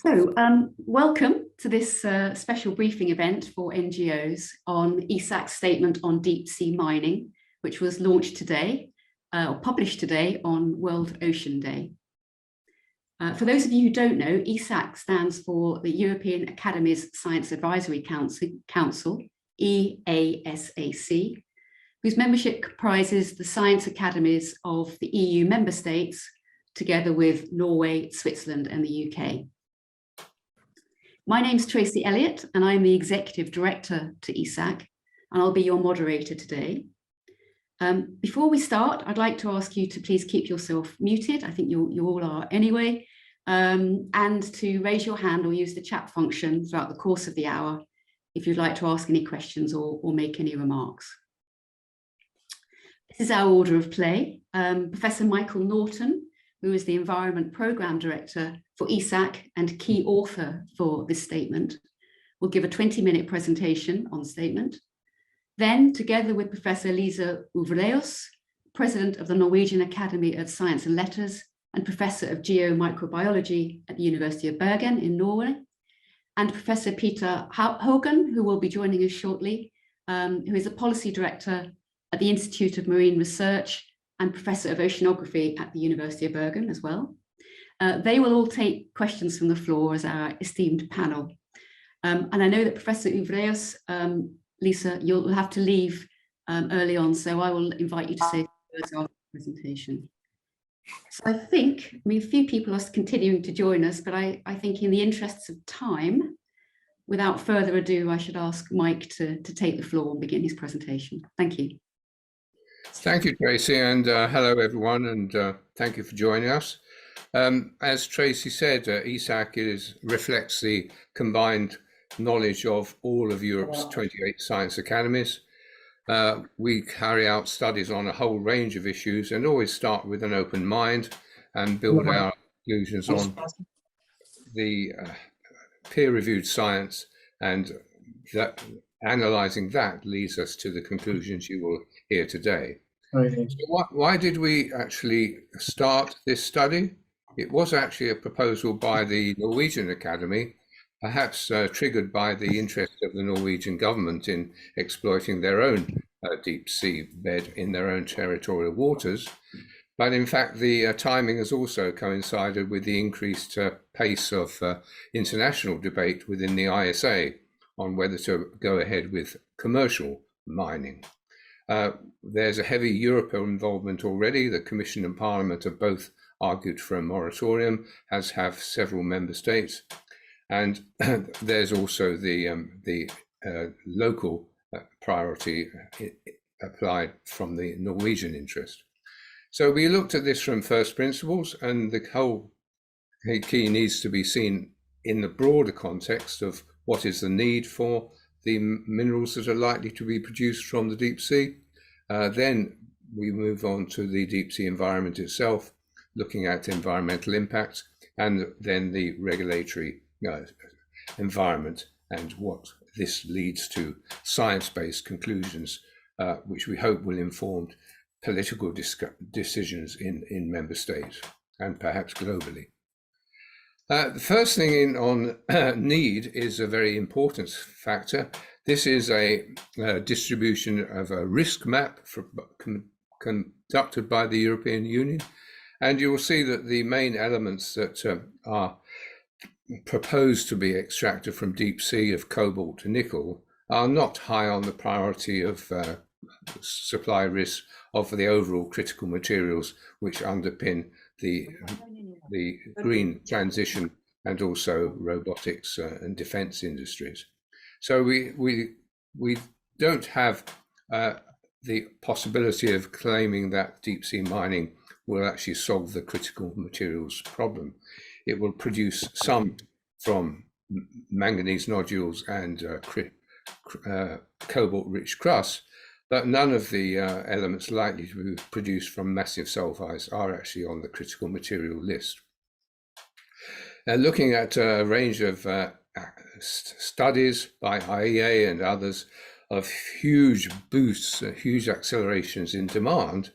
Welcome to this special briefing event for NGOs on ESAC's statement on deep sea mining, which was launched today, or published today on World Ocean Day. For those of you who don't know, ESAC stands for the European Academies Science Advisory Council, EASAC, whose membership comprises the science academies of the EU member states, together with Norway, Switzerland, and the UK. My name's Tracy Elliott, and I'm the Executive Director to ESAC, and I'll be your moderator today. Before we start, I'd like to ask you to please keep yourself muted. I think you all are anyway, and to raise your hand or use the chat function throughout the course of the hour if you'd like to ask any questions or make any remarks. This is our order of play. Professor Michael Norton, who is the Environment Programme Director for ESAC and key author for this statement, will give a 20-minute presentation on the statement. Then, together with Professor Lise Øvreås, President of the Norwegian Academy of Science and Letters and Professor of Geomicrobiology at the University of Bergen in Norway, and Professor Peter Haugan, who will be joining us shortly, who is a Policy Director at the Institute of Marine Research and Professor of Oceanography at the University of Bergen as well. They will all take questions from the floor as our esteemed panel. And I know that Professor Øvreås, Lisa, you'll have to leave early on, so I will invite you to say words after the presentation. So I mean, a few people are continuing to join us, but I think in the interests of time, without further ado, I should ask Mike to take the floor and begin his presentation. Thank you. Thank you, Tracy, and hello everyone, and thank you for joining us. As Tracy said, ESAC reflects the combined knowledge of all of Europe's 28 science academies. We carry out studies on a whole range of issues and always start with an open mind and build our conclusions on the peer-reviewed science, and that analysing that leads us to the conclusions you will hear today. So why did we actually start this study? It was actually a proposal by the Norwegian Academy, perhaps triggered by the interest of the Norwegian government in exploiting their own deep sea bed in their own territorial waters. But in fact, the timing has also coincided with the increased pace of international debate within the ISA on whether to go ahead with commercial mining. There's a heavy European involvement already. The Commission and Parliament have both argued for a moratorium, as have several member states. And there's also the local priority applied from the Norwegian interest. So we looked at this from first principles, and the whole key needs to be seen in the broader context of what is the need for the minerals that are likely to be produced from the deep sea. Then we move on to the deep sea environment itself, looking at environmental impacts, and then the regulatory environment and what this leads to science-based conclusions, which we hope will inform political decisions in member states and perhaps globally. The first thing on need is a very important factor. This is a distribution of a risk map conducted by the European Union. And you will see that the main elements that are proposed to be extracted from deep sea of cobalt to nickel are not high on the priority of supply risk of the overall critical materials which underpin the green transition and also robotics and defense industries. So we don't have the possibility of claiming that deep sea mining will actually solve the critical materials problem. It will produce some from manganese nodules and cobalt-rich crusts, but none of the elements likely to be produced from massive sulfides are actually on the critical material list. Looking at a range of studies by IEA and others of huge boosts, huge accelerations in demand,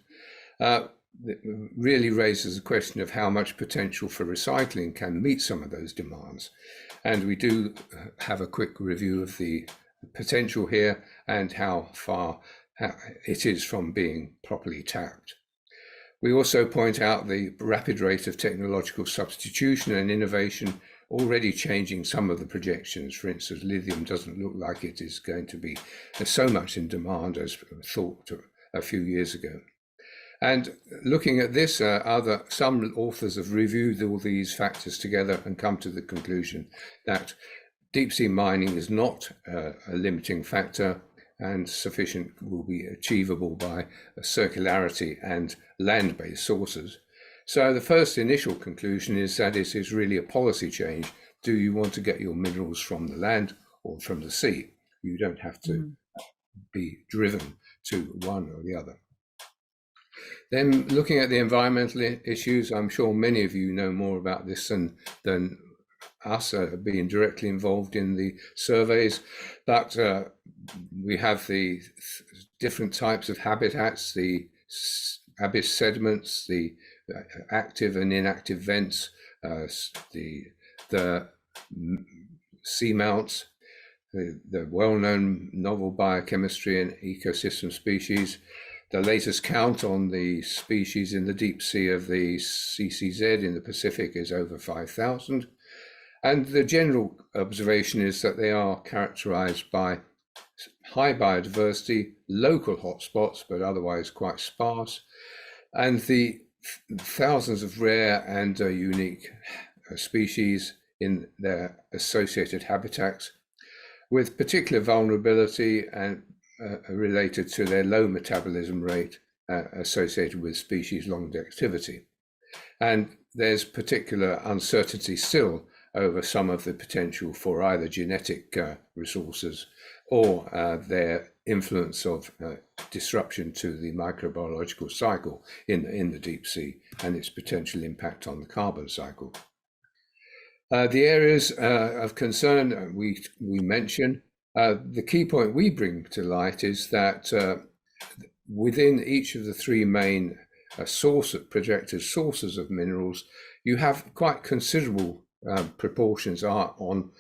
really raises the question of how much potential for recycling can meet some of those demands. And we do have a quick review of the potential here and how far it is from being properly tapped. We also point out the rapid rate of technological substitution and innovation already changing some of the projections. For instance, lithium doesn't look like it is going to be so much in demand as thought a few years ago. And looking at this, some authors have reviewed all these factors together and come to the conclusion that deep sea mining is not a limiting factor, and sufficient will be achievable by circularity and land-based sources. So the first initial conclusion is that it is really a policy change. Do you want to get your minerals from the land or from the sea? You don't have to be driven to one or the other. Then looking at the environmental issues, I'm sure many of you know more about this than us, being directly involved in the surveys, but we have the different types of habitats, the abyss sediments, the active and inactive vents, the seamounts, the well-known novel biochemistry and ecosystem species. The latest count on the species in the deep sea of the CCZ in the Pacific is over 5,000. And the general observation is that they are characterized by high biodiversity, local hotspots, but otherwise quite sparse, and the thousands of rare and unique species in their associated habitats, with particular vulnerability and related to their low metabolism rate associated with species longevity. And there's particular uncertainty still over some of the potential for either genetic resources or their influence of disruption to the microbiological cycle in the deep sea and its potential impact on the carbon cycle. The areas of concern we mention, the key point we bring to light is that within each of the three main projected sources of minerals, you have quite considerable proportions are on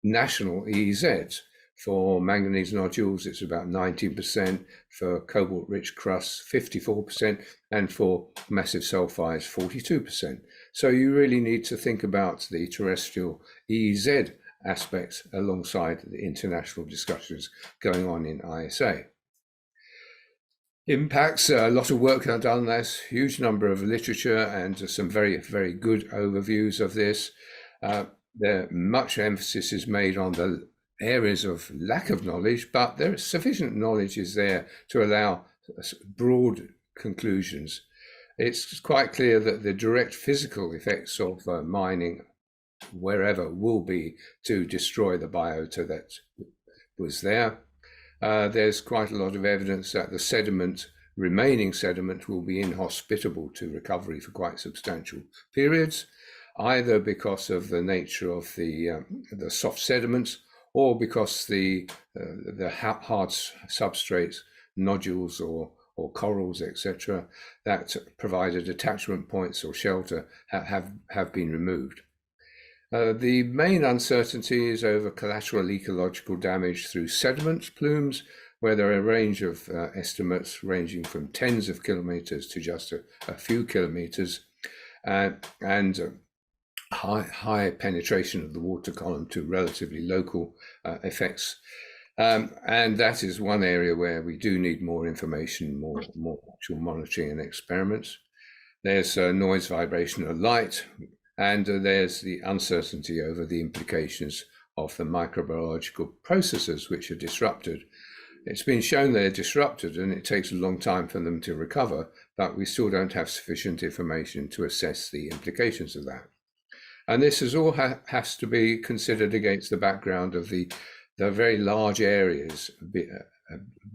national EEZs. For manganese nodules, it's about 19%, for cobalt-rich crusts, 54%, and for massive sulfides, 42%. So you really need to think about the terrestrial EEZ aspects alongside the international discussions going on in ISA. Impacts, a lot of work done on this, huge number of literature and some very, very good overviews of this. Much emphasis is made on the areas of lack of knowledge, but there is sufficient knowledge is there to allow broad conclusions. It's quite clear that the direct physical effects of mining wherever will be to destroy the biota that was there. There's quite a lot of evidence that the remaining sediment will be inhospitable to recovery for quite substantial periods, either because of the nature of the soft sediments or because the hard substrates, nodules or corals, etc., that provided attachment points or shelter have been removed. The main uncertainty is over collateral ecological damage through sediment plumes, where there are a range of estimates ranging from tens of kilometers to just a few kilometers, and high penetration of the water column to relatively local effects. And that is one area where we do need more information, more actual monitoring and experiments. There's noise, vibration, and light. And there's the uncertainty over the implications of the microbiological processes which are disrupted. It's been shown they're disrupted and it takes a long time for them to recover, but we still don't have sufficient information to assess the implications of that. And this is all has to be considered against the background of the very large areas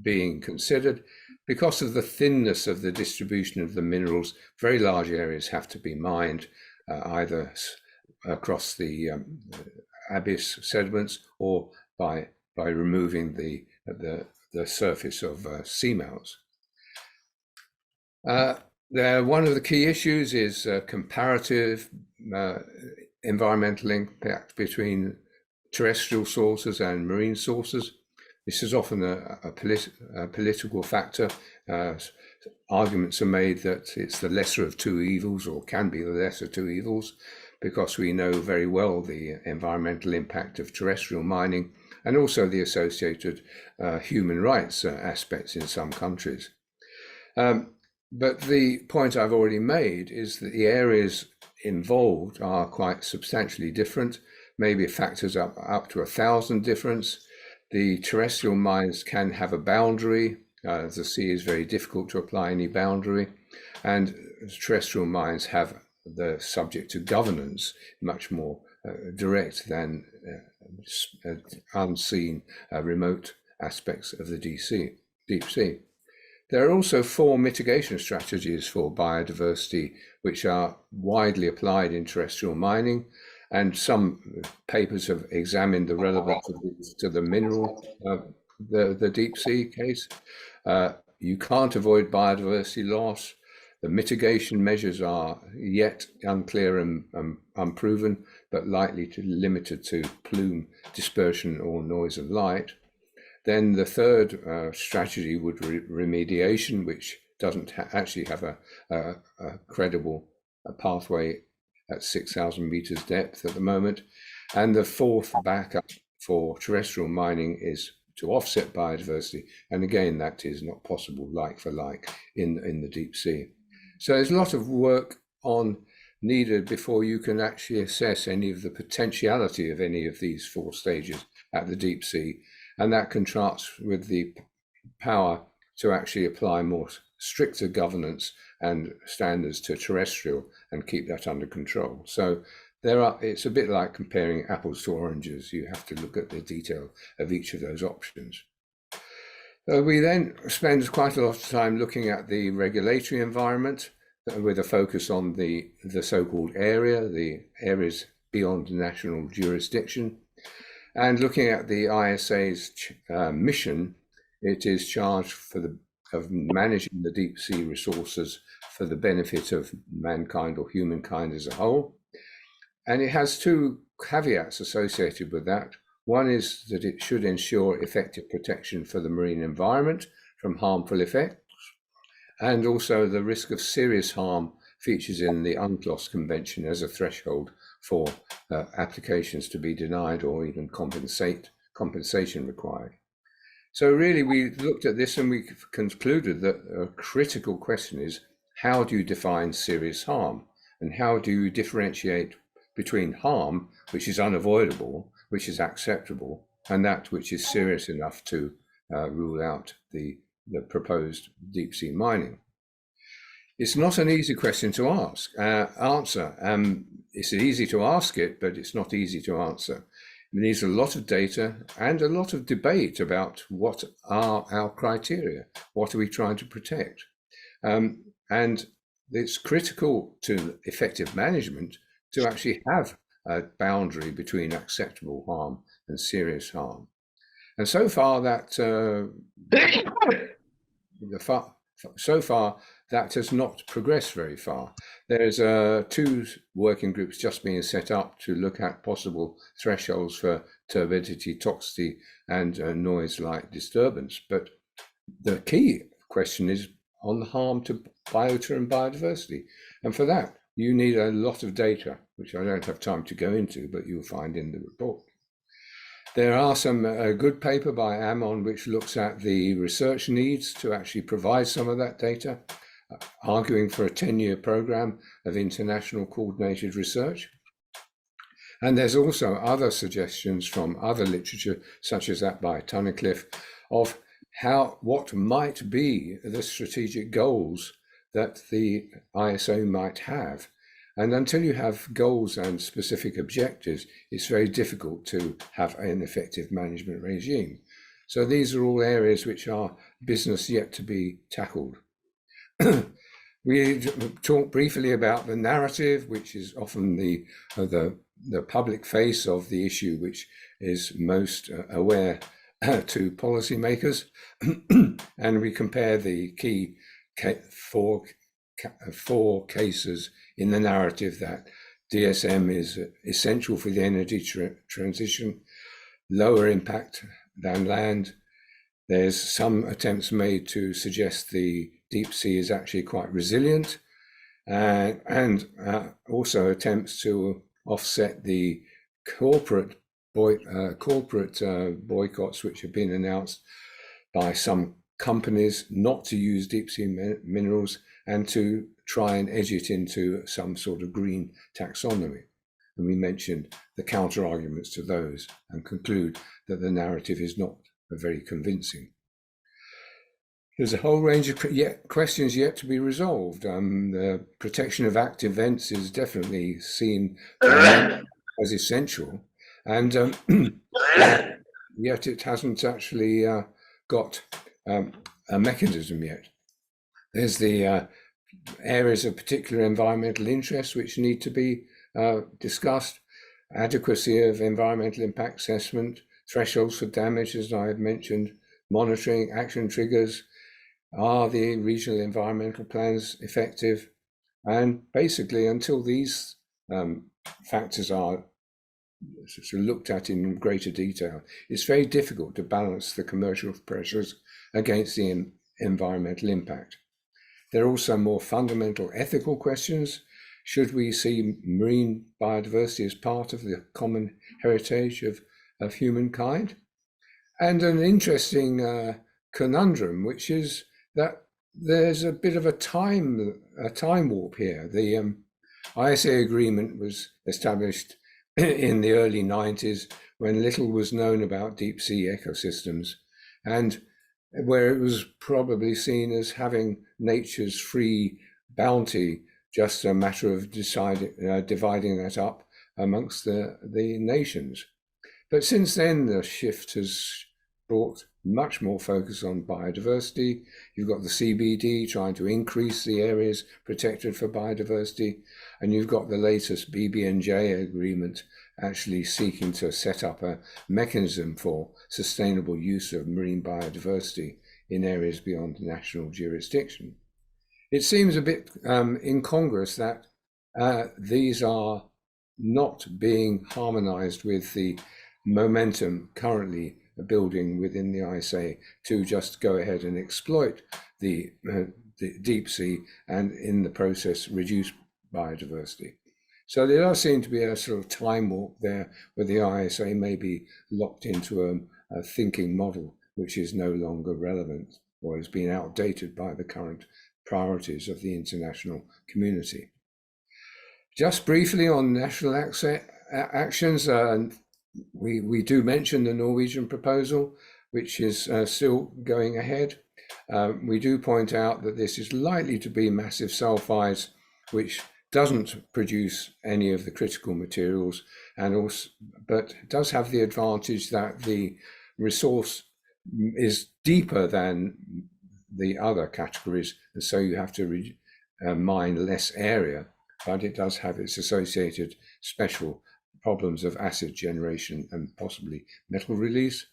being considered. Because of the thinness of the distribution of the minerals, very large areas have to be mined, either across the abyss sediments or by removing the surface of seamounts. One of the key issues is comparative environmental impact between terrestrial sources and marine sources. This is often a political factor. Arguments are made that it's the lesser of two evils, or can be the lesser of two evils, because we know very well the environmental impact of terrestrial mining and also the associated human rights aspects in some countries. But the point I've already made is that the areas involved are quite substantially different, maybe factors up to 1,000 difference. The terrestrial mines can have a boundary. The sea is very difficult to apply any boundary, and terrestrial mines have the subject to governance much more direct than unseen remote aspects of the deep sea. There are also 4 mitigation strategies for biodiversity, which are widely applied in terrestrial mining, and some papers have examined the relevance of these to the mineral, the deep sea case. You can't avoid biodiversity loss. The mitigation measures are yet unclear and unproven, but likely to be limited to plume dispersion or noise of light. Then the third strategy would be remediation, which doesn't actually have a credible pathway at 6,000 meters depth at the moment. And the fourth backup for terrestrial mining is to offset biodiversity. And again, that is not possible like for like in the deep sea. So there's a lot of work needed before you can actually assess any of the potentiality of any of these 4 stages at the deep sea. And that contrasts with the power to actually apply more stricter governance and standards to terrestrial and keep that under control. So it's a bit like comparing apples to oranges. You have to look at the detail of each of those options. We then spend quite a lot of time looking at the regulatory environment with a focus on the so-called area, the areas beyond national jurisdiction. And looking at the ISA's mission, it is charged of managing the deep sea resources for the benefit of mankind or humankind as a whole. And it has 2 caveats associated with that. One is that it should ensure effective protection for the marine environment from harmful effects, and also the risk of serious harm features in the UNCLOS Convention as a threshold for applications to be denied or even compensation required. So really we looked at this and we concluded that a critical question is, how do you define serious harm? And how do you differentiate between harm, which is unavoidable, which is acceptable, and that which is serious enough to rule out the proposed deep sea mining? It's not an easy question to answer. It's easy to ask it, but it's not easy to answer. It needs a lot of data and a lot of debate about what are our criteria, what are we trying to protect. And it's critical to effective management to actually have a boundary between acceptable harm and serious harm. And so far that that has not progressed very far. There's 2 working groups just being set up to look at possible thresholds for turbidity, toxicity, and noise light disturbance. But the key question is on the harm to biota and biodiversity. And for that, you need a lot of data, which I don't have time to go into, but you'll find in the report. There are some good paper by Ammon which looks at the research needs to actually provide some of that data, arguing for a 10-year program of international coordinated research. And there's also other suggestions from other literature, such as that by Tunnicliffe, of what might be the strategic goals that the ISO might have. And until you have goals and specific objectives, it's very difficult to have an effective management regime. So these are all areas which are business yet to be tackled. We talked briefly about the narrative, which is often the public face of the issue, which is most aware to policymakers. And we compare the key 4 four cases in the narrative that DSM is essential for the energy transition, lower impact than land. There's some attempts made to suggest the deep sea is actually quite resilient, and also attempts to offset the corporate boycotts which have been announced by some companies not to use deep sea minerals and to try and edge it into some sort of green taxonomy. And we mentioned the counter arguments to those and conclude that the narrative is not very convincing. There's a whole range of questions yet to be resolved. The protection of active vents is definitely seen as essential, and yet it hasn't actually got a mechanism yet. There's the areas of particular environmental interest which need to be discussed, adequacy of environmental impact assessment, thresholds for damage, as I had mentioned, monitoring, action triggers, are the regional environmental plans effective? And basically, until these factors are sort of looked at in greater detail, it's very difficult to balance the commercial pressures against the environmental impact. There are also more fundamental ethical questions. Should we see marine biodiversity as part of the common heritage of humankind? And an interesting conundrum, which is that there's a bit of a time warp here. The ISA agreement was established in the early 90s when little was known about deep sea ecosystems, and where it was probably seen as having nature's free bounty, just a matter of dividing that up amongst the nations. But since then, the shift has brought much more focus on biodiversity. You've got the CBD trying to increase the areas protected for biodiversity, and you've got the latest BB&J agreement actually seeking to set up a mechanism for sustainable use of marine biodiversity in areas beyond national jurisdiction. It seems a bit incongruous that these are not being harmonized with the momentum currently building within the ISA to just go ahead and exploit the deep sea and in the process reduce biodiversity. So there does seem to be a sort of time warp there where the ISA may be locked into a thinking model which is no longer relevant or has been outdated by the current priorities of the international community. Just briefly on national actions, we do mention the Norwegian proposal, which is still going ahead. We do point out that this is likely to be massive sulfides, which doesn't produce any of the critical materials, and also, but does have the advantage that the resource is deeper than the other categories, and so you have to mine less area, but it does have its associated special problems of acid generation and possibly metal release.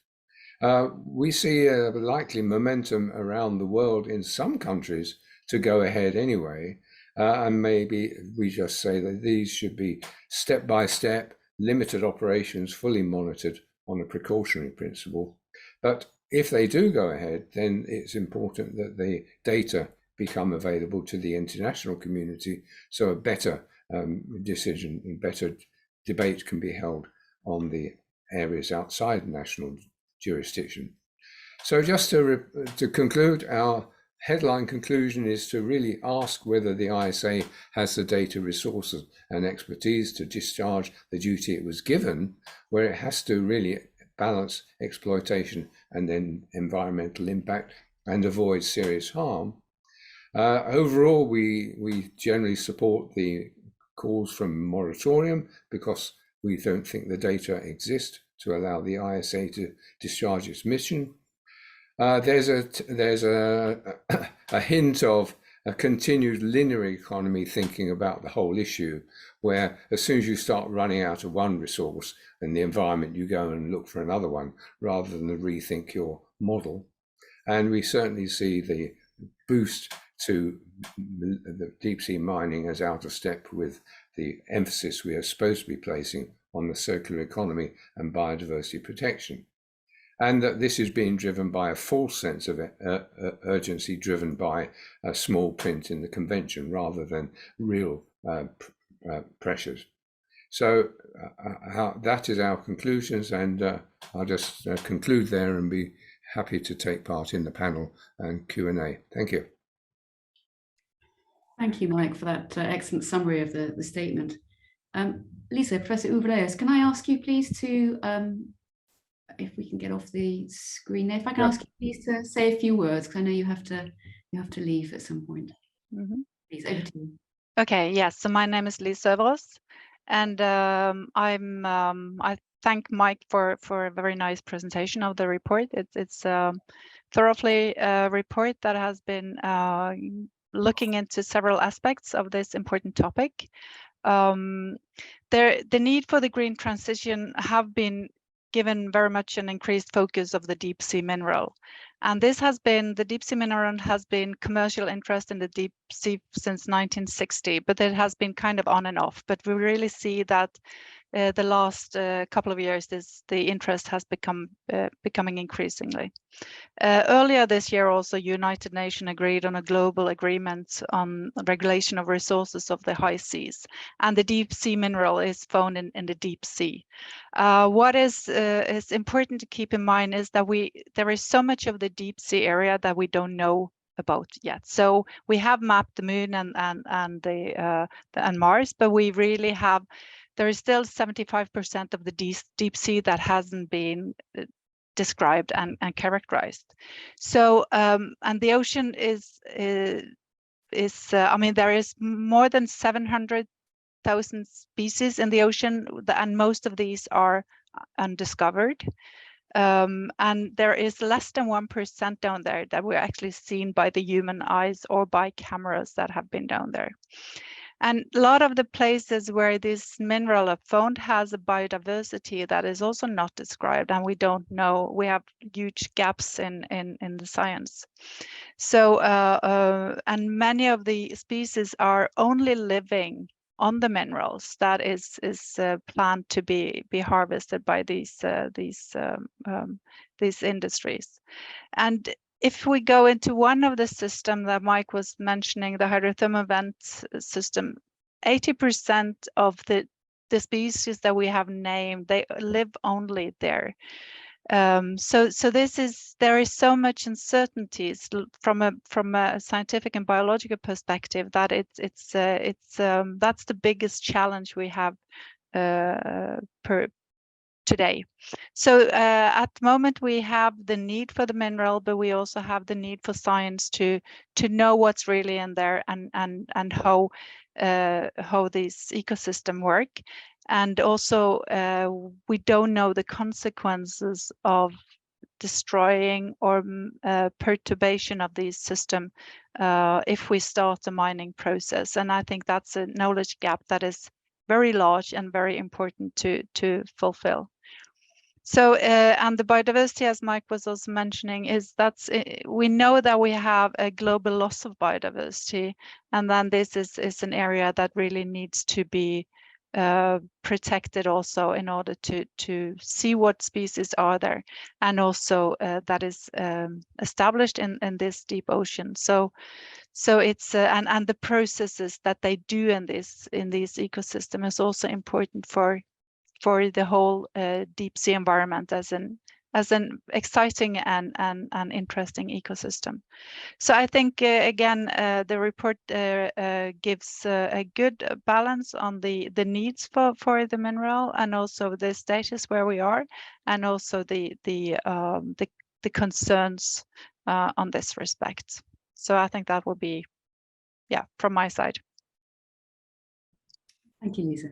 We see a likely momentum around the world in some countries to go ahead anyway, and maybe we just say that these should be step-by-step, limited operations, fully monitored on a precautionary principle. But if they do go ahead, then it's important that the data become available to the international community, so a better decision and better debate can be held on the areas outside national jurisdiction. So just to conclude, our headline conclusion is to really ask whether the ISA has the data, resources and expertise to discharge the duty it was given, where it has to really balance exploitation and then environmental impact and avoid serious harm. Overall, we generally support the calls from moratorium because we don't think the data exist to allow the ISA to discharge its mission. There's a hint of a continued linear economy thinking about the whole issue, where as soon as you start running out of one resource in the environment, you go and look for another one rather than rethink your model. And we certainly see the boost to the deep sea mining as out of step with the emphasis we are supposed to be placing on the circular economy and biodiversity protection. And that this is being driven by a false sense of urgency driven by small print in the convention rather than real pressures. So that is our conclusions, and I'll just conclude there and be happy to take part in the panel and Q&A. Thank you. Thank you, Mike, for that excellent summary of the statement. Lise, Professor Øvreås, can I ask you please to, if we can get off the screen there, if I can ask you please to say a few words, because I know you have to leave at some point. Please, over to you. Okay, yes. So my name is Lise Øvreås, and I thank Mike for a very nice presentation of the report. It's thoroughly a report that has been looking into several aspects of this important topic. The need for the green transition have been given very much an increased focus of the deep sea mineral. And this has been, the deep sea mineral has been commercial interest in the deep sea since 1960, but it has been kind of on and off. But we really see that the last couple of years, the interest has becoming increasingly. Earlier this year, also, United Nations agreed on a global agreement on regulation of resources of the high seas, and the deep sea mineral is found in the deep sea. What is important to keep in mind is that there is so much of the deep sea area that we don't know about yet. So we have mapped the moon and Mars, but we really have. There is still 75% of the deep sea that hasn't been described and characterized. So and the ocean is I mean, there is more than 700,000 species in the ocean, and most of these are undiscovered. And there is less than 1% down there that we're actually seen by the human eyes or by cameras that have been down there. And a lot of the places where this mineral are found has a biodiversity that is also not described, and we don't know. We have huge gaps in the science. So, and many of the species are only living on the minerals that is planned to be harvested by these industries. And if we go into one of the systems that Mike was mentioning, the hydrothermal vent system, 80% of the species that we have named, they live only there. So there is so much uncertainties from a scientific and biological perspective that that's the biggest challenge we have today. So at the moment we have the need for the mineral, but we also have the need for science to know what's really in there and how these ecosystems work. And also we don't know the consequences of destroying or perturbation of these systems if we start the mining process. And I think that's a knowledge gap that is very large and very important to fulfill. So and the biodiversity, as Mike was also mentioning, is we know that we have a global loss of biodiversity, and then this is an area that really needs to be protected also in order to see what species are there, and also that is established in this deep ocean. So it's and the processes that they do in these ecosystems is also important for the whole deep sea environment as an exciting and interesting ecosystem. So I think again the report gives a good balance on the needs for the mineral, and also the status where we are, and also the concerns on this respect. So I think that will be, yeah, from my side. Thank you, Lise.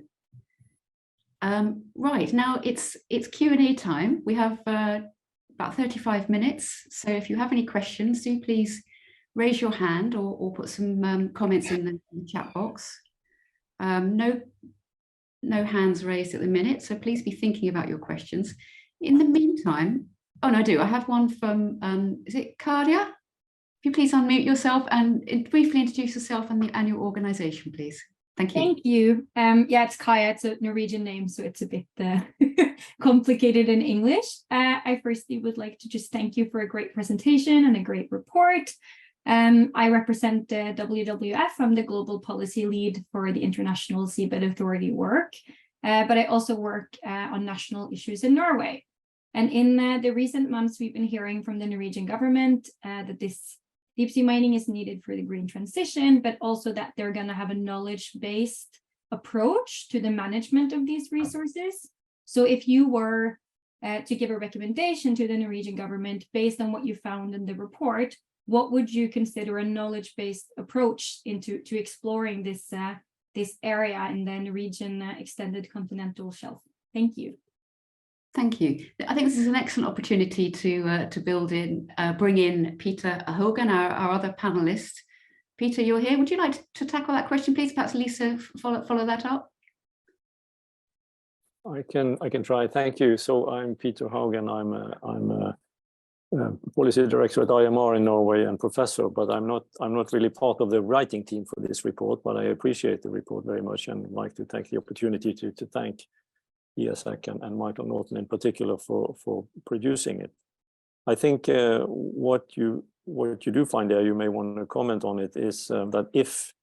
Right, now it's Q&A time. We have about 35 minutes. So if you have any questions, do please raise your hand or put some comments in the chat box. No hands raised at the minute, so please be thinking about your questions. In the meantime, oh no, I have one from, is it Cardia? you please unmute yourself and briefly introduce yourself and your organization, please. Thank you. Thank you. Yeah, it's Kaya. It's a Norwegian name, so it's a bit complicated in English. I firstly would like to just thank you for a great presentation and a great report. I represent the WWF. I'm the global policy lead for the International Seabed Authority work, but I also work on national issues in Norway. And in the recent months, we've been hearing from the Norwegian government that this deep sea mining is needed for the green transition, but also that they're going to have a knowledge-based approach to the management of these resources. So if you were to give a recommendation to the Norwegian government based on what you found in the report, what would you consider a knowledge-based approach to exploring this area in the Norwegian extended continental shelf? Thank you. Thank you. I think this is an excellent opportunity to bring in Peter Haugan, our other panelist. Peter, you're here. Would you like to tackle that question, please? Perhaps Lisa follow that up. I can try. Thank you. So I'm Peter Haugan. I'm a policy director at IMR in Norway and professor, but I'm not really part of the writing team for this report. But I appreciate the report very much and would like to take the opportunity to thank ESAC and Michael Norton in particular for producing it. I think what you do find there, you may want to comment on it, is that if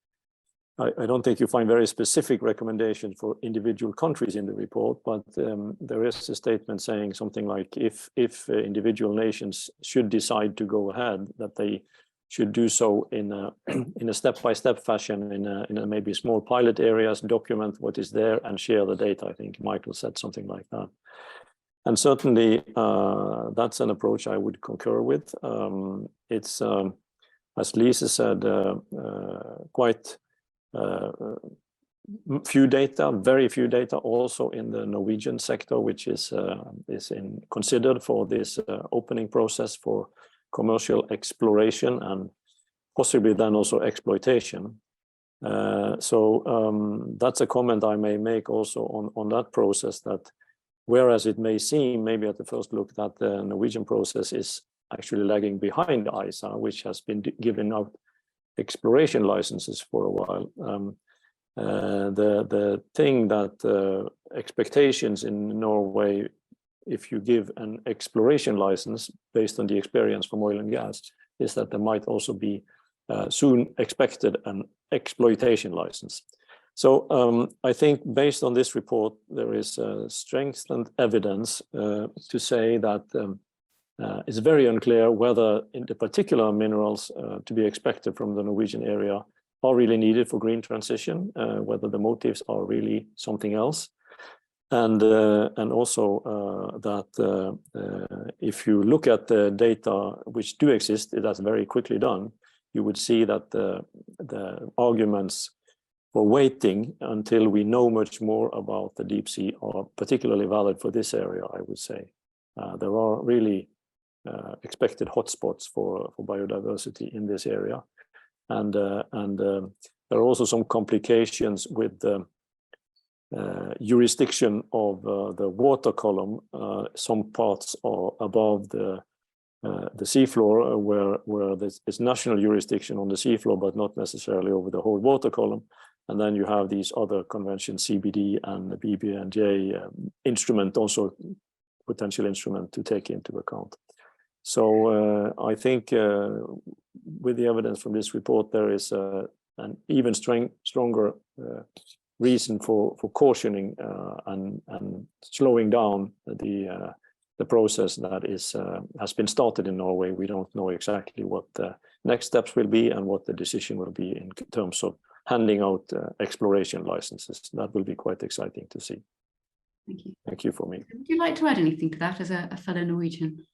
I don't think you find very specific recommendations for individual countries in the report, but there is a statement saying something like if individual nations should decide to go ahead, that they should do so in a step-by-step fashion, in a maybe small pilot areas, document what is there and share the data. I think Michael said something like that. And certainly that's an approach I would concur with. It's, as Lise said, quite very few data also in the Norwegian sector, which is considered for this opening process for commercial exploration and possibly then also exploitation. So that's a comment I may make also on that process, that whereas it may seem maybe at the first look that the Norwegian process is actually lagging behind ISA, which has been giving out exploration licenses for a while. The thing that expectations in Norway, if you give an exploration license based on the experience from oil and gas, is that there might also be soon expected an exploitation license. So I think based on this report, there is strengthened evidence to say that it's very unclear whether in the particular minerals to be expected from the Norwegian area are really needed for green transition, whether the motives are really something else. And also that if you look at the data which do exist, it has very quickly done, you would see that the arguments for waiting until we know much more about the deep sea are particularly valid for this area, I would say. There are really expected hotspots for biodiversity in this area. And there are also some complications with the jurisdiction of the water column. Some parts are above the seafloor, where there's national jurisdiction on the seafloor, but not necessarily over the whole water column. And then you have these other conventions, CBD and the BBNJ instrument, also potential instrument to take into account. So I think with the evidence from this report, there is an even stronger reason for cautioning and slowing down the process that has been started in Norway. We don't know exactly what the next steps will be and what the decision will be in terms of handing out exploration licenses. That will be quite exciting to see. Thank you. Thank you for me. Would you like to add anything to that as a fellow Norwegian?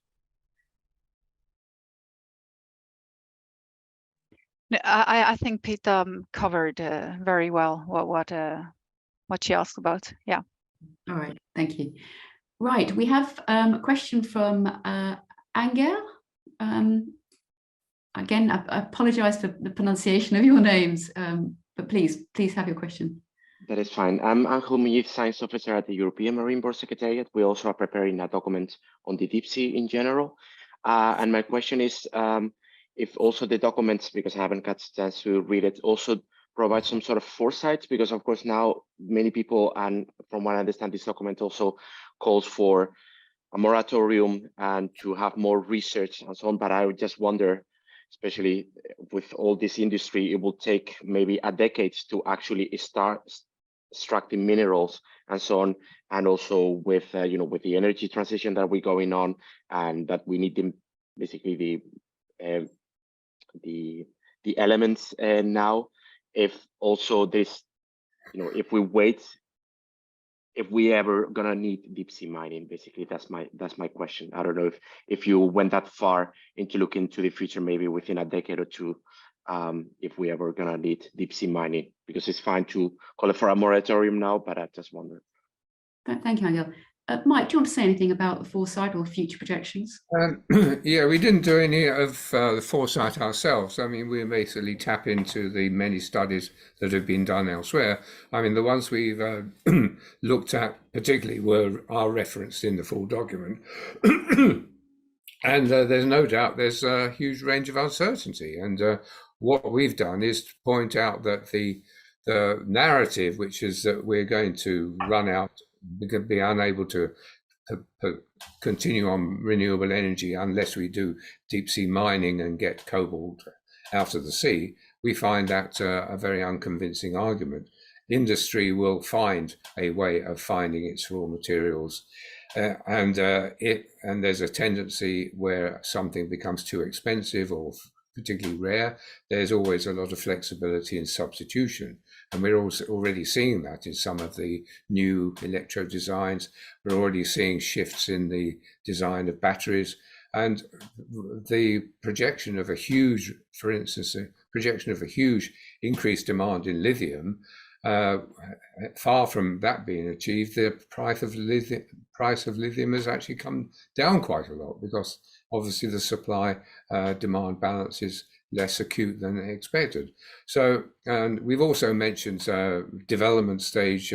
I think Peter covered very well what she asked about. Yeah. All right. Thank you. Right. We have a question from Angel. Again, I apologize for the pronunciation of your names, but please have your question. That is fine. I'm Angel Muñiz, Science Officer at the European Marine Board Secretariat. We also are preparing a document on the deep sea in general. And my question is, if also the documents, because I haven't got a chance to read it, also provide some sort of foresight, because of course now many people, and from what I understand, this document also calls for a moratorium and to have more research and so on. But I would just wonder, especially with all this industry, it will take maybe a decade to actually start extracting minerals and so on, and also with with the energy transition that we're going on, and that we need them, basically the elements now. If also this, if we wait, if we ever gonna need deep sea mining, basically that's my question. I don't know if you went that far into looking to the future, maybe within a decade or two, if we ever gonna need deep sea mining, because it's fine to call it for a moratorium now, but I just wonder. Thank you, Angel. Mike, do you want to say anything about the foresight or future projections? Yeah, we didn't do any of the foresight ourselves. I mean, we basically tap into the many studies that have been done elsewhere. I mean, the ones we've looked at particularly are referenced in the full document. And there's no doubt there's a huge range of uncertainty. And what we've done is to point out that the narrative, which is that we're going to run out, be unable to continue on renewable energy unless we do deep sea mining and get cobalt out of the sea, we find that a very unconvincing argument. Industry will find a way of finding its raw materials, and there's a tendency where something becomes too expensive or particularly rare, there's always a lot of flexibility in substitution. And we're also already seeing that in some of the new electro designs. We're already seeing shifts in the design of batteries, and the projection of a huge, for instance, a projection of a huge increased demand in lithium. Far from that being achieved, the price of lithium has actually come down quite a lot, because obviously the supply demand balance is less acute than expected. So, and we've also mentioned development stage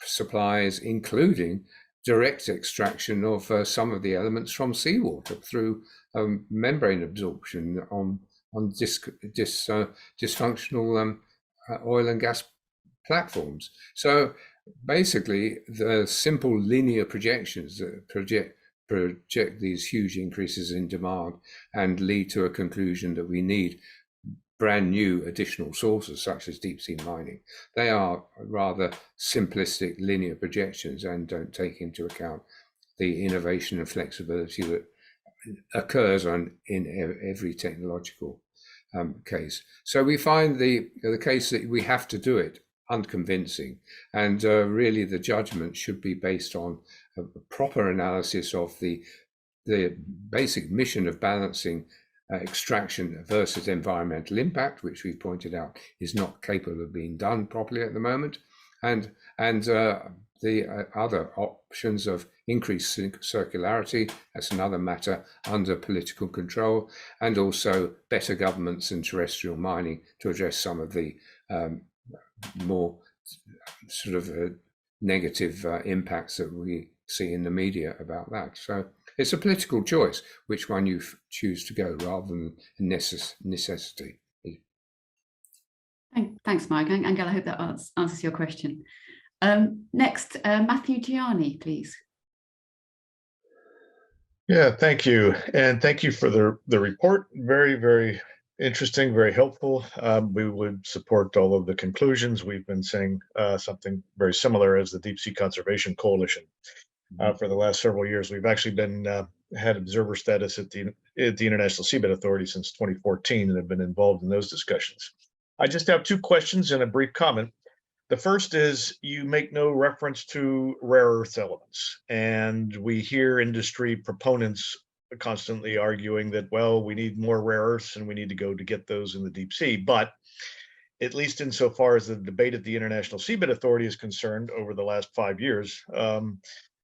supplies, including direct extraction of some of the elements from seawater through membrane absorption on dysfunctional oil and gas platforms. So basically, the simple linear projections that project these huge increases in demand and lead to a conclusion that we need brand new additional sources such as deep sea mining. They are rather simplistic linear projections and don't take into account the innovation and flexibility that occurs in every technological case. So we find the case that we have to do it unconvincing, and really the judgment should be based on a proper analysis of the basic mission of balancing extraction versus environmental impact, which we've pointed out is not capable of being done properly at the moment, and the other options of increased circularity, that's another matter under political control, and also better governance in terrestrial mining to address some of the more sort of negative impacts that we see in the media about that. So it's a political choice which one you choose to go rather than necessity. Thanks, Mike. Angela, I hope that answers your question. Next, Matthew Gianni, please. Yeah, thank you. And thank you for the report. Very, very interesting, very helpful. We would support all of the conclusions. We've been saying something very similar as the Deep Sea Conservation Coalition for the last several years. We've actually been had observer status at the International Seabed Authority since 2014 and have been involved in those discussions. I just have two questions and a brief comment. The first is, you make no reference to rare earth elements, and we hear industry proponents constantly arguing that, well, we need more rare earths and we need to go to get those in the deep sea. But at least insofar as the debate at the International Seabed Authority is concerned over the last 5 years,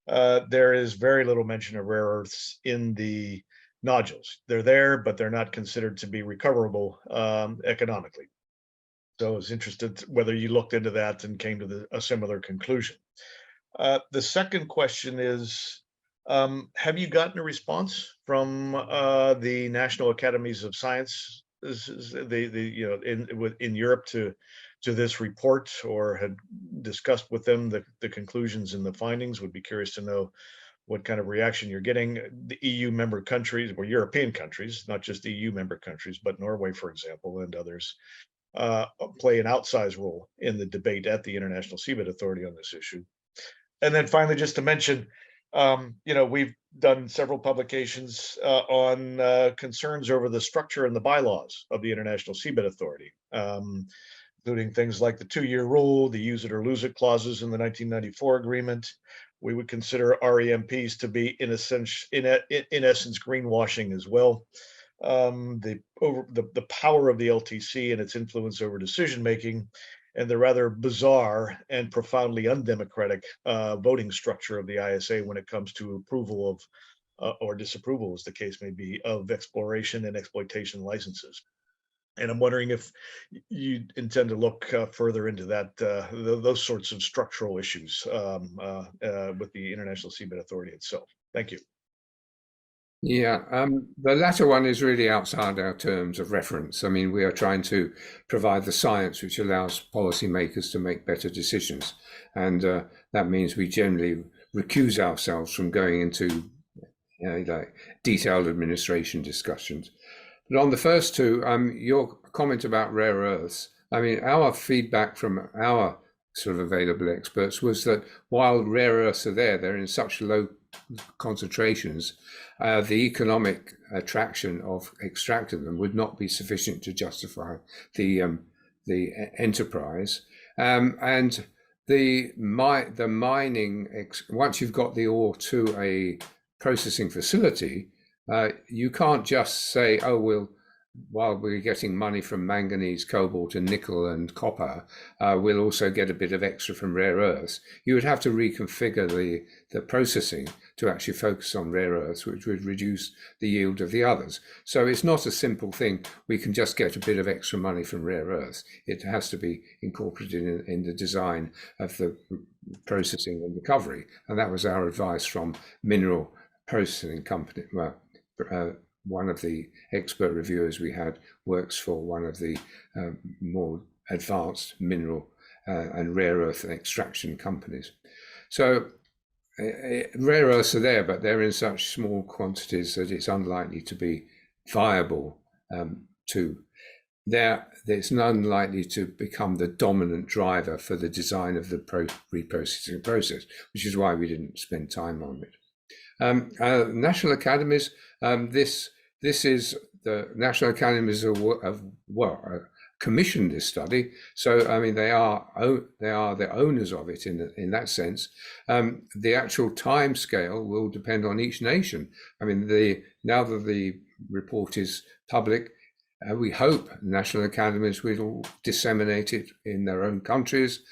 there is very little mention of rare earths in the nodules. They're there, but they're not considered to be recoverable economically. So I was interested whether you looked into that and came to a similar conclusion. The second question is, Have you gotten a response from the National Academies of Science, in Europe to this report, or had discussed with them the conclusions and the findings? Would be curious to know what kind of reaction you're getting. The EU member countries, or European countries, not just EU member countries, but Norway, for example, and others, play an outsized role in the debate at the International Seabed Authority on this issue. And then finally, just to mention, we've done several publications on concerns over the structure and the bylaws of the International Seabed Authority, including things like the 2-year rule, the use it or lose it clauses in the 1994 agreement. We would consider REMPs to be, in essence, greenwashing as well. The power of the LTC and its influence over decision making, and the rather bizarre and profoundly undemocratic voting structure of the ISA when it comes to approval of or disapproval, as the case may be, of exploration and exploitation licenses. And I'm wondering if you intend to look further into that, those sorts of structural issues with the International Seabed Authority itself. Thank you. Yeah, the latter one is really outside our terms of reference. I mean, we are trying to provide the science which allows policymakers to make better decisions. And that means we generally recuse ourselves from going into like detailed administration discussions. But on the first two, your comment about rare earths, I mean, our feedback from our sort of available experts was that while rare earths are there, they're in such low concentrations, the economic attraction of extracting them would not be sufficient to justify the enterprise. And the mining, once you've got the ore to a processing facility, you can't just say, oh, while we're getting money from manganese, cobalt, and nickel and copper, we'll also get a bit of extra from rare earths. You would have to reconfigure the processing to actually focus on rare earths, which would reduce the yield of the others. So it's not a simple thing. We can just get a bit of extra money from rare earths. It has to be incorporated in the design of the processing and recovery. And that was our advice from mineral processing company. Well, one of the expert reviewers we had works for one of the more advanced mineral and rare earth extraction companies. So rare earths are there, but they're in such small quantities that it's unlikely to be viable it's unlikely to become the dominant driver for the design of the reprocessing process, which is why we didn't spend time on it. National Academies, this is the National Academies commissioned this study, so I mean they are the owners of it in that sense. The actual time scale will depend on each nation. I mean, now that the report is public, we hope national academies will disseminate it in their own countries,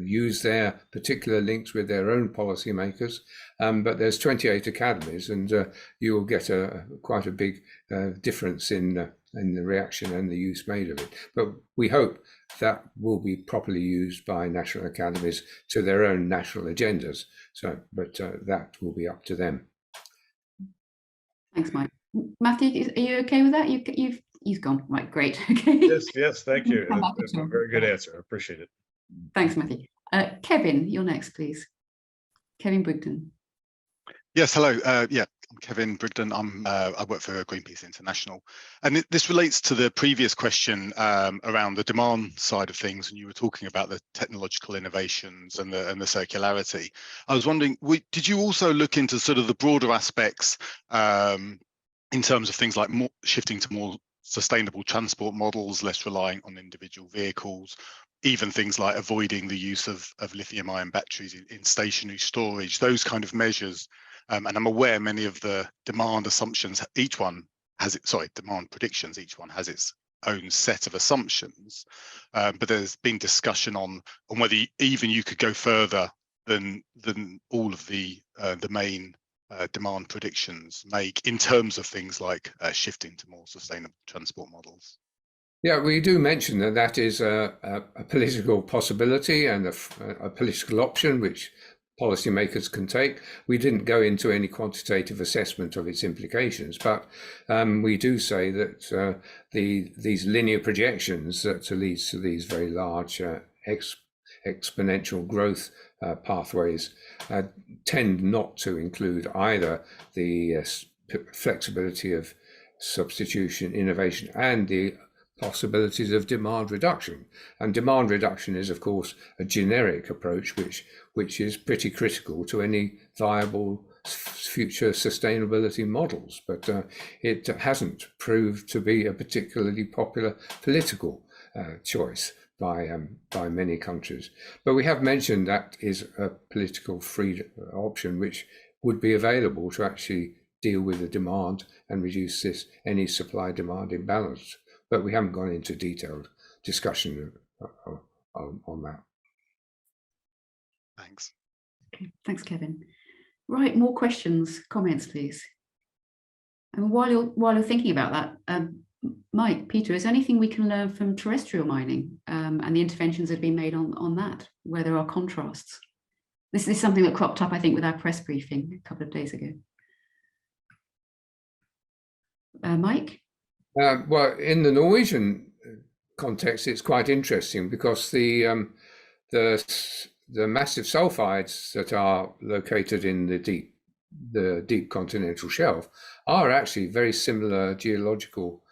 use their particular links with their own policymakers. But there's 28 academies, and you will get quite a big difference in the reaction and the use made of it. But we hope that will be properly used by national academies to their own national agendas. But that will be up to them. Thanks, Mike. Matthew, are you okay with that? You've gone, right, great. Okay. Yes, thank you. That's a very good answer. I appreciate it. Thanks, Matthew. Kevin, you're next, please. Kevin Brigden. Yes, hello. I'm Kevin Brigden. I work for Greenpeace International, and this relates to the previous question around the demand side of things. And you were talking about the technological innovations and the circularity. I was wondering, did you also look into sort of the broader aspects in terms of things like shifting to more sustainable transport models, less relying on individual vehicles, even things like avoiding the use of lithium-ion batteries in stationary storage, those kind of measures? And I'm aware many of the demand assumptions, demand predictions, each one has its own set of assumptions. But there's been discussion on whether even you could go further than all of the main demand predictions make in terms of things like shifting to more sustainable transport models. Yeah, we do mention that is a political possibility and a political option, which policymakers can take. We didn't go into any quantitative assessment of its implications, but we do say that these linear projections that lead to these very large exponential growth pathways tend not to include either the flexibility of substitution, innovation, and the possibilities of demand reduction. And demand reduction is, of course, a generic approach which is pretty critical to any viable future sustainability models, but it hasn't proved to be a particularly popular political choice by many countries. But we have mentioned that is a political free option which would be available to actually deal with the demand and reduce any supply-demand imbalance. But we haven't gone into detailed discussion on that. Thanks. Okay, thanks, Kevin. Right, more questions, comments, please. And while you're thinking about that, Mike, Peter, is there anything we can learn from terrestrial mining and the interventions that have been made on that, where there are contrasts? This is something that cropped up, I think, with our press briefing a couple of days ago. Mike? Well, in the Norwegian context, it's quite interesting because the massive sulfides that are located in the deep continental shelf are actually very similar geological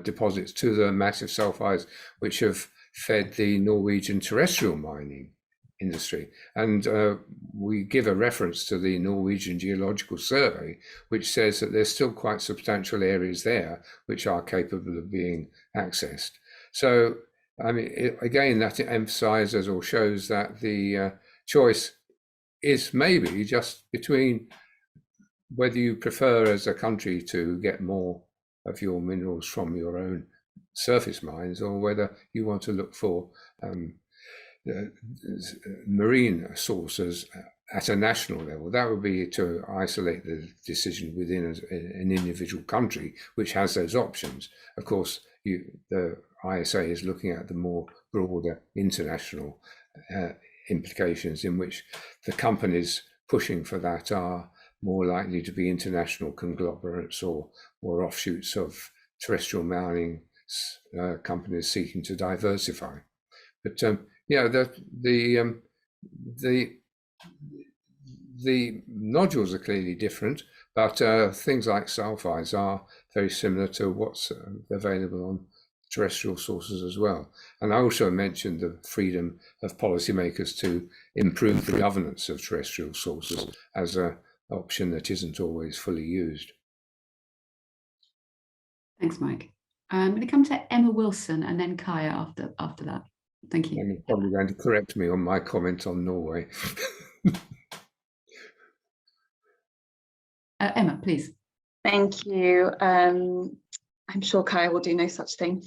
deposits to the massive sulfides which have fed the Norwegian terrestrial mining industry. And we give a reference to the Norwegian Geological Survey, which says that there's still quite substantial areas there which are capable of being accessed. So, I mean, again, that emphasizes or shows that the choice is maybe just between whether you prefer as a country to get more of your minerals from your own surface mines, or whether you want to look for marine sources at a national level. That would be to isolate the decision within an individual country which has those options. Of course, the ISA is looking at the more broader international implications, in which the companies pushing for that are more likely to be international conglomerates or offshoots of terrestrial mining companies seeking to diversify. But yeah, the nodules are clearly different, but things like sulfides are very similar to what's available on terrestrial sources as well. And I also mentioned the freedom of policymakers to improve the governance of terrestrial sources as an option that isn't always fully used. Thanks, Mike. I'm going to come to Emma Wilson and then Kaya after that. Thank you. And you're probably going to correct me on my comment on Norway. Emma, please. Thank you. I'm sure Kaya will do no such thing.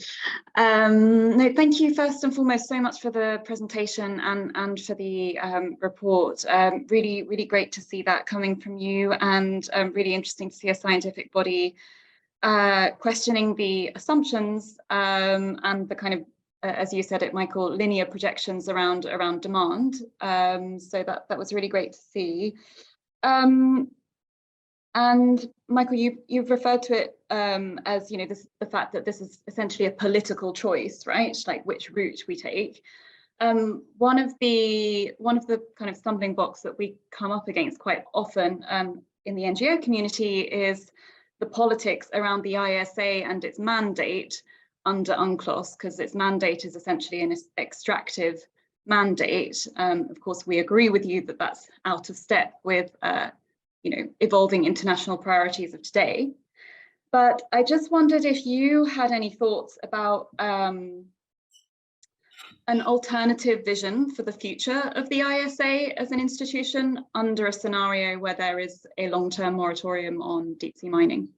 No, thank you first and foremost so much for the presentation and for the report. Really, really great to see that coming from you, and really interesting to see a scientific body questioning the assumptions and the kind of, as you said it, Michael, linear projections around demand. So that was really great to see. And Michael, you've referred to it as, you know, the fact that this is essentially a political choice, right? Like which route we take. One of the kind of stumbling blocks that we come up against quite often in the NGO community is the politics around the ISA and its mandate under UNCLOS, because its mandate is essentially an extractive mandate. Of course, we agree with you that that's out of step with you know, evolving international priorities of today. But I just wondered if you had any thoughts about an alternative vision for the future of the ISA as an institution under a scenario where there is a long-term moratorium on deep sea mining.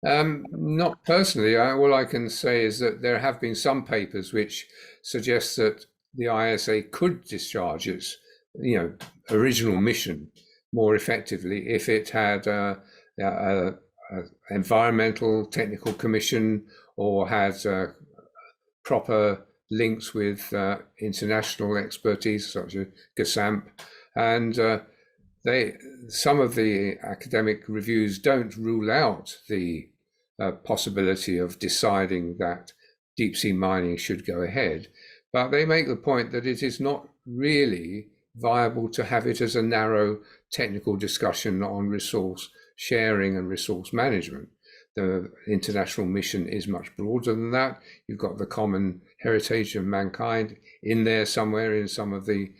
Not personally. All I can say is that there have been some papers which suggest that the ISA could discharge its, you know, original mission more effectively if it had a environmental technical commission or had proper links with international expertise such as GSAMP. And some of the academic reviews don't rule out the possibility of deciding that deep sea mining should go ahead, but they make the point that it is not really viable to have it as a narrow technical discussion on resource sharing and resource management. The international mission is much broader than that. You've got the common heritage of mankind in there somewhere in some of the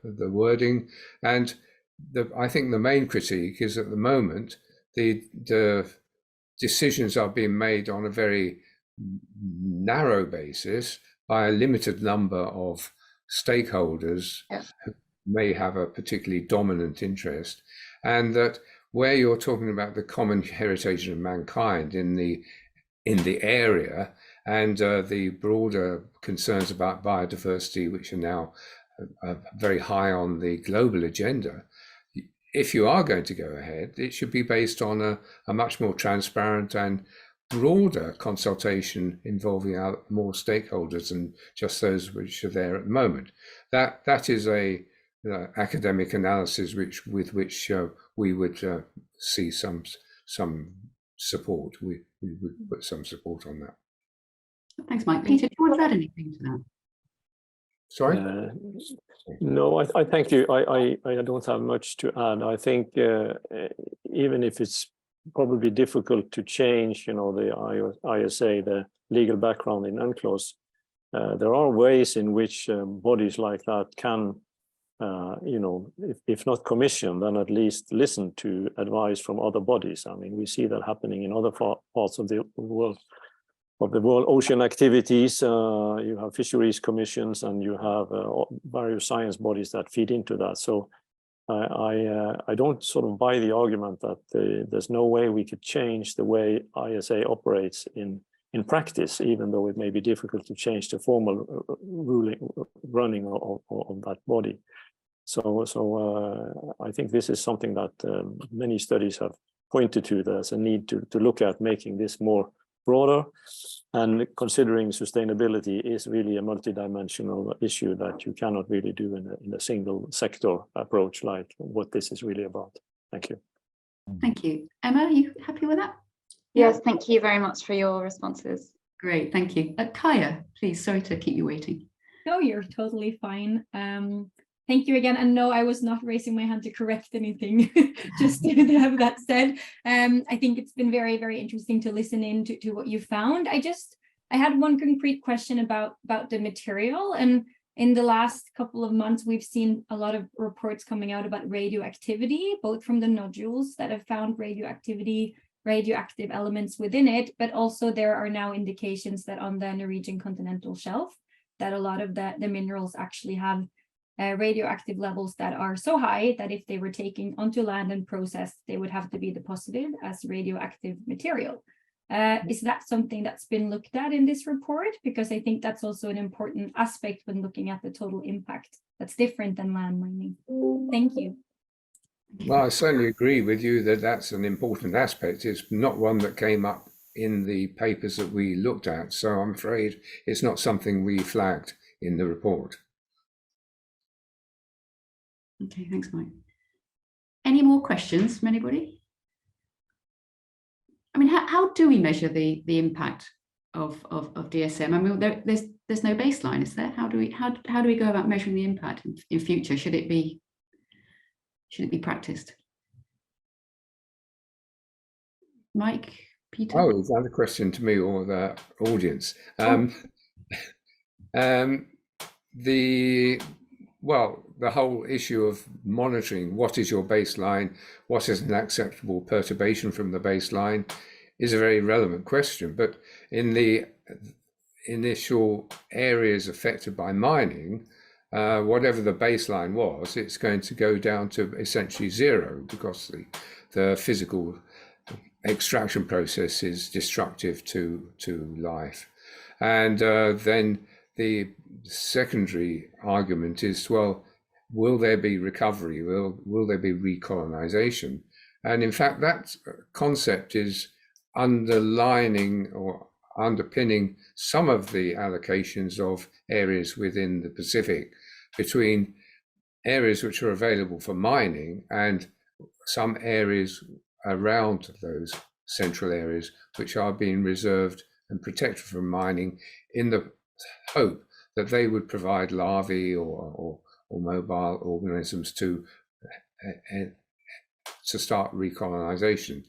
wording. And I think the main critique is at the moment, the decisions are being made on a very narrow basis by a limited number of stakeholders who may have a particularly dominant interest, and that where you're talking about the common heritage of mankind in the area and the broader concerns about biodiversity, which are now very high on the global agenda, if you are going to go ahead, it should be based on a much more transparent and broader consultation involving more stakeholders than just those which are there at the moment. That is a academic analysis with which we would see some support. We would put some support on that. Thanks, Mike. Peter, do you want to add anything to that? Sorry? No, I thank you. I don't have much to add. I think even if it's probably difficult to change, the ISA, the legal background in UNCLOS, there are ways in which bodies like that can, if not commission, then at least listen to advice from other bodies. I mean, we see that happening in other parts of the world. Ocean activities, you have fisheries commissions, and you have various science bodies that feed into that. So I don't sort of buy the argument that there's no way we could change the way ISA operates in practice, even though it may be difficult to change the formal running of that body. So I think this is something that many studies have pointed to. There's a need to look at making this more broader, and considering sustainability is really a multidimensional issue that you cannot really do in a single sector approach like what this is really about. Thank you. Thank you. Emma, are you happy with that? Yes, thank you very much for your responses. Great, thank you. Kaya, please, sorry to keep you waiting. No, you're totally fine. Thank you again. And no, I was not raising my hand to correct anything, just to have that said. I think it's been very, very interesting to listen in to what you found. I had one concrete question about the material. And in the last couple of months, we've seen a lot of reports coming out about radioactivity, both from the nodules that have found radioactive elements within it, but also there are now indications that on the Norwegian continental shelf, that a lot of the minerals actually have radioactive levels that are so high that if they were taken onto land and processed, they would have to be deposited as radioactive material. Is that something that's been looked at in this report? Because I think that's also an important aspect when looking at the total impact that's different than land mining. Thank you. Well, I certainly agree with you that that's an important aspect. It's not one that came up in the papers that we looked at, so I'm afraid it's not something we flagged in the report. Okay, thanks, Mike. Any more questions from anybody? I mean, how do we measure the impact of DSM? I mean, there's no baseline, is there? How do we go about measuring the impact in future? Should it be practiced? Mike, Peter? Oh, is that a question to me or the audience? The whole issue of monitoring, what is your baseline, what is an acceptable perturbation from the baseline, is a very relevant question. But in the initial areas affected by mining, whatever the baseline was, it's going to go down to essentially zero because the physical extraction process is destructive to life. And then the secondary argument is, well, will there be recovery? Will there be recolonization? And in fact, that concept is underlining or underpinning some of the allocations of areas within the Pacific between areas which are available for mining and some areas around those central areas which are being reserved and protected from mining, in the hope that they would provide larvae or mobile organisms to start recolonization.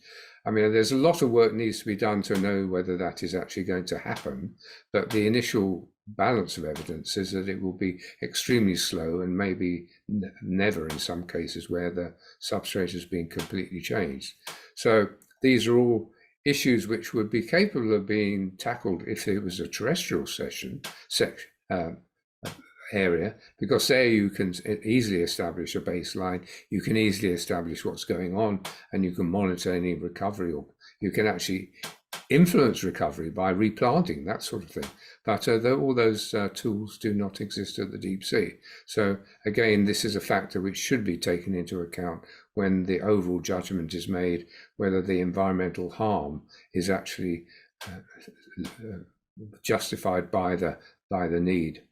I mean, there's a lot of work needs to be done to know whether that is actually going to happen, but the initial balance of evidence is that it will be extremely slow and maybe never in some cases where the substrate has been completely changed. So these are all issues which would be capable of being tackled if it was a terrestrial area, because there you can easily establish a baseline, you can easily establish what's going on, and you can monitor any recovery, or you can actually influence recovery by replanting, that sort of thing. But all those tools do not exist at the deep sea. So again, this is a factor which should be taken into account when the overall judgment is made, whether the environmental harm is actually justified by the need.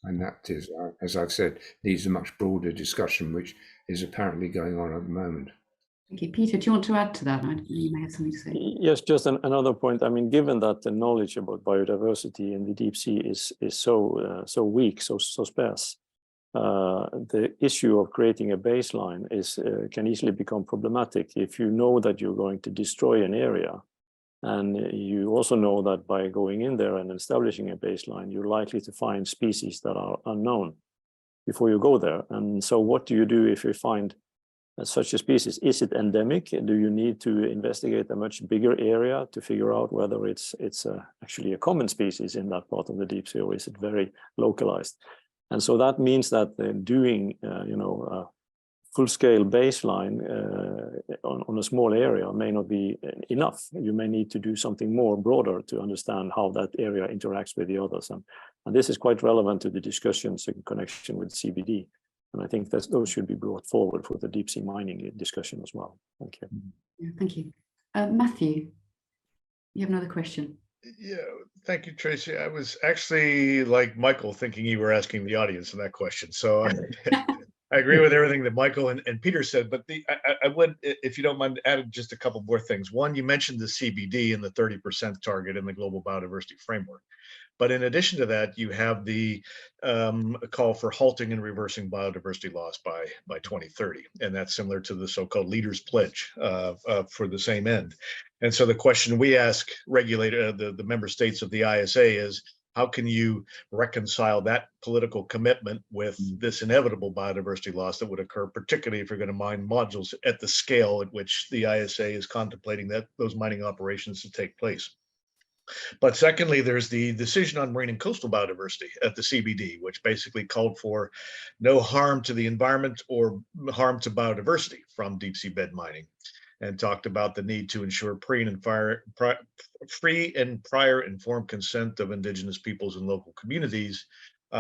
And that is, as I've said, needs a much broader discussion, which is apparently going on at the moment. Thank you. Peter, do you want to add to that? You may have something to say. Yes, just another point. I mean, given that the knowledge about biodiversity in the deep sea is so weak, so sparse, the issue of creating a baseline can easily become problematic if you know that you're going to destroy an area. And you also know that by going in there and establishing a baseline, you're likely to find species that are unknown before you go there. And so what do you do if you find such a species? Is it endemic? Do you need to investigate a much bigger area to figure out whether it's actually a common species in that part of the deep sea, or is it very localized? And so that means that doing full-scale baseline on a small area may not be enough. You may need to do something more broader to understand how that area interacts with the others. And this is quite relevant to the discussions in connection with CBD. And I think that those should be brought forward for the deep sea mining discussion as well. Thank you. Yeah, thank you. Matthew, you have another question. Yeah, thank you, Tracy. I was actually, like Michael, thinking you were asking the audience in that question. So I agree with everything that Michael and Peter said, but I would, if you don't mind, add just a couple more things. One, you mentioned the CBD and the 30% target in the Global Biodiversity Framework. But in addition to that, you have the call for halting and reversing biodiversity loss by 2030. And that's similar to the so-called Leaders Pledge for the same end. And so the question we ask the member states of the ISA is, how can you reconcile that political commitment with this inevitable biodiversity loss that would occur, particularly if you're going to mine modules at the scale at which the ISA is contemplating those mining operations to take place? But secondly, there's the decision on marine and coastal biodiversity at the CBD, which basically called for no harm to the environment or harm to biodiversity from deep sea bed mining, and talked about the need to ensure free and prior informed consent of indigenous peoples and local communities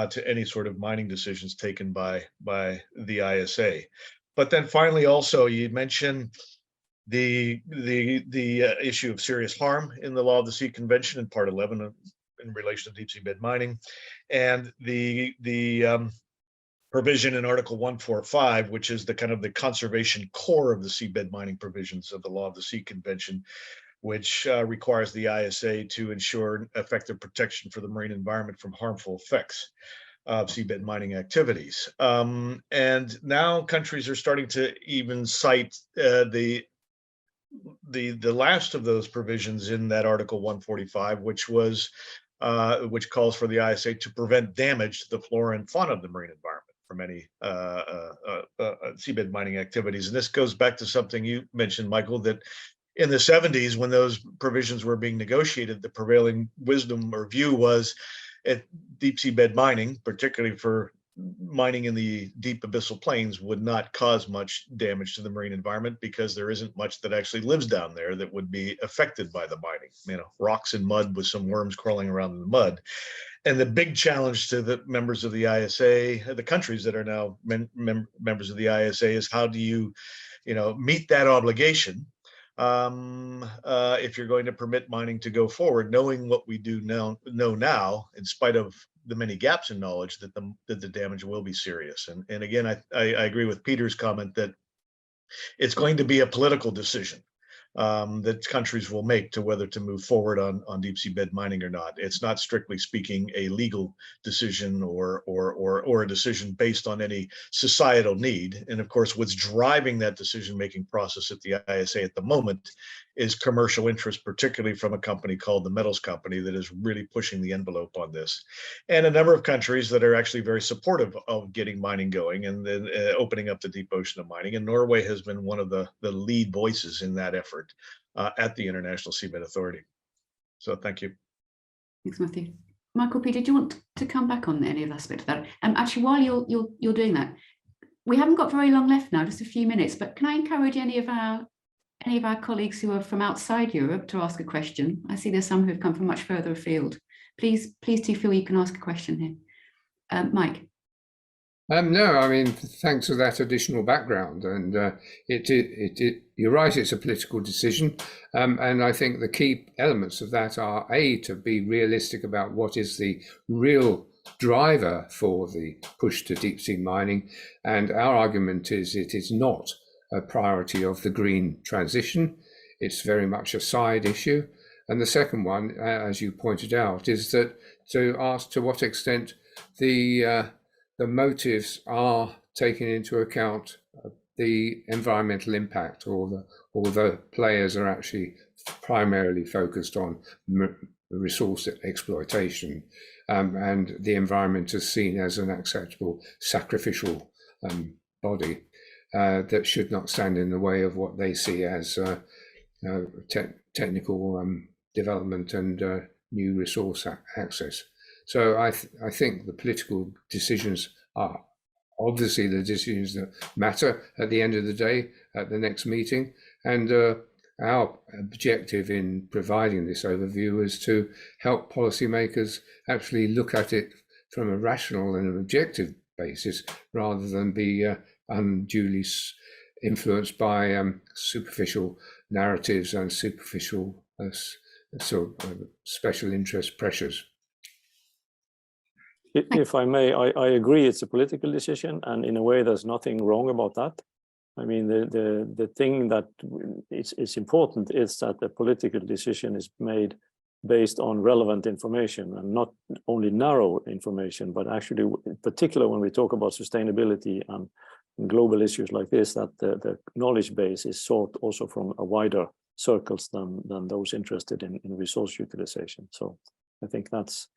to any sort of mining decisions taken by the ISA. But then finally, also, you mentioned the issue of serious harm in the Law of the Sea Convention in Part 11 in relation to deep sea bed mining, and the provision in Article 145, which is the kind of the conservation core of the seabed mining provisions of the Law of the Sea Convention, which requires the ISA to ensure effective protection for the marine environment from harmful effects of seabed mining activities. And now countries are starting to even cite the last of those provisions in that Article 145, which calls for the ISA to prevent damage to the flora and fauna of the marine environment from any seabed mining activities. And this goes back to something you mentioned, Michael, that in the 70s, when those provisions were being negotiated, the prevailing wisdom or view was at deep seabed mining, particularly for mining in the deep abyssal plains, would not cause much damage to the marine environment because there isn't much that actually lives down there that would be affected by the mining. You know, rocks and mud with some worms crawling around in the mud. And the big challenge to the members of the ISA, the countries that are now members of the ISA, is how do you meet that obligation if you're going to permit mining to go forward, knowing what we do know now, in spite of many gaps in knowledge, that the damage will be serious. And again, I agree with Peter's comment that it's going to be a political decision that countries will make to whether to move forward on deep sea bed mining or not. It's not strictly speaking a legal decision or a decision based on any societal need. And of course, what's driving that decision-making process at the ISA at the moment is commercial interest, particularly from a company called the Metals Company that is really pushing the envelope on this. And a number of countries that are actually very supportive of getting mining going and then opening up the deep ocean of mining. And Norway has been one of the lead voices in that effort at the International Seabed Authority. So thank you. Thanks, Matthew. Michael P, did you want to come back on any of the aspect of that? Actually, while you're doing that, we haven't got very long left now, just a few minutes, but can I encourage any of our colleagues who are from outside Europe to ask a question? I see there's some who have come from much further afield. Please do feel you can ask a question here. Mike. No, I mean, thanks for that additional background, and you're right, it's a political decision, and I think the key elements of that are to be realistic about what is the real driver for the push to deep sea mining, and our argument is it is not a priority of the green transition. It's very much a side issue. And the second one, as you pointed out, is that to ask to what extent the motives are taking into account the environmental impact, or the players are actually primarily focused on resource exploitation, and the environment is seen as an acceptable sacrificial body that should not stand in the way of what they see as technical development and new resource access. So I think the political decisions are obviously the decisions that matter at the end of the day at the next meeting. And our objective in providing this overview is to help policymakers actually look at it from a rational and an objective basis, rather than be unduly influenced by superficial narratives and superficial special interest pressures. If I may, I agree it's a political decision, and in a way there's nothing wrong about that. I mean, the thing that is important is that the political decision is made based on relevant information, and not only narrow information, but actually, in particular, when we talk about sustainability and global issues like this, that the knowledge base is sought also from a wider circles than those interested in resource utilization. So I think that's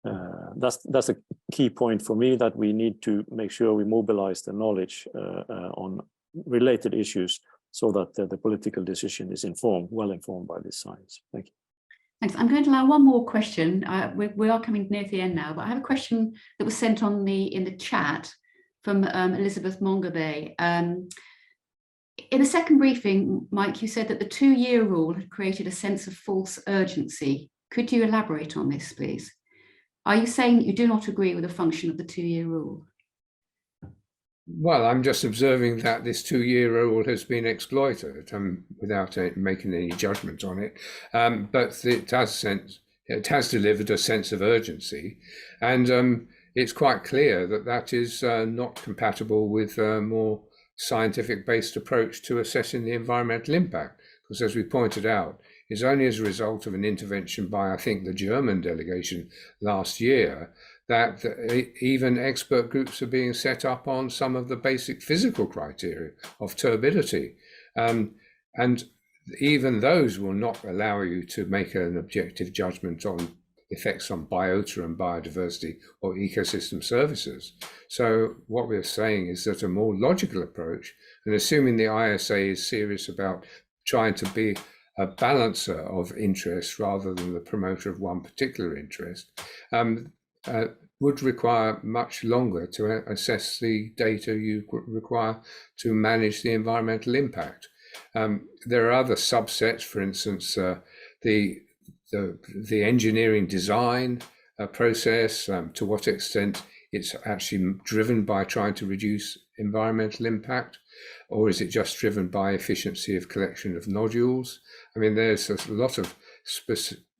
a key point for me, that we need to make sure we mobilize the knowledge on related issues, so that the political decision is well informed by this science. Thank you. Thanks. I'm going to allow one more question. We are coming near the end now, but I have a question that was sent in the chat from Elizabeth Mongabe. In the second briefing, Mike, you said that the 2-year rule had created a sense of false urgency. Could you elaborate on this, please? Are you saying that you do not agree with the function of the 2-year rule? Well, I'm just observing that this 2-year rule has been exploited without making any judgment on it. But it has delivered a sense of urgency, and it's quite clear that that is not compatible with a more scientific-based approach to assessing the environmental impact. Because, as we pointed out, it's only as a result of an intervention by, I think, the German delegation last year that even expert groups are being set up on some of the basic physical criteria of turbidity. And even those will not allow you to make an objective judgment on effects on biota and biodiversity or ecosystem services. So what we're saying is that a more logical approach, and assuming the ISA is serious about trying to be a balancer of interests rather than the promoter of one particular interest, would require much longer to assess the data you require to manage the environmental impact. There are other subsets, for instance, the engineering design process, to what extent it's actually driven by trying to reduce environmental impact, or is it just driven by efficiency of collection of nodules? I mean, there's a lot of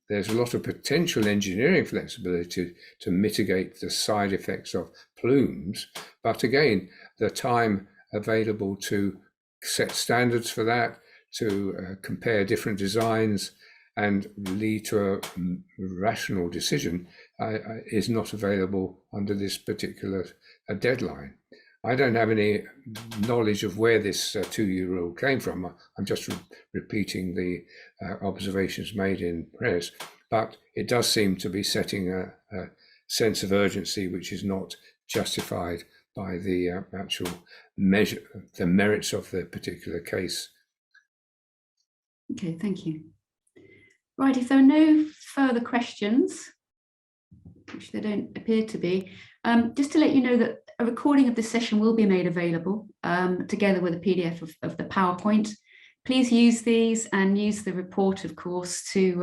there's a lot of potential engineering flexibility to mitigate the side effects of plumes. But again, the time available to set standards for that, to compare different designs and lead to a rational decision is not available under this particular deadline. I don't have any knowledge of where this 2-year rule came from. I'm just repeating the observations made in press, but it does seem to be setting a sense of urgency which is not justified by the actual measure, the merits of the particular case. Okay, thank you. Right, if there are no further questions, which there don't appear to be, just to let you know that a recording of this session will be made available together with a PDF of the PowerPoint. Please use these and use the report, of course, to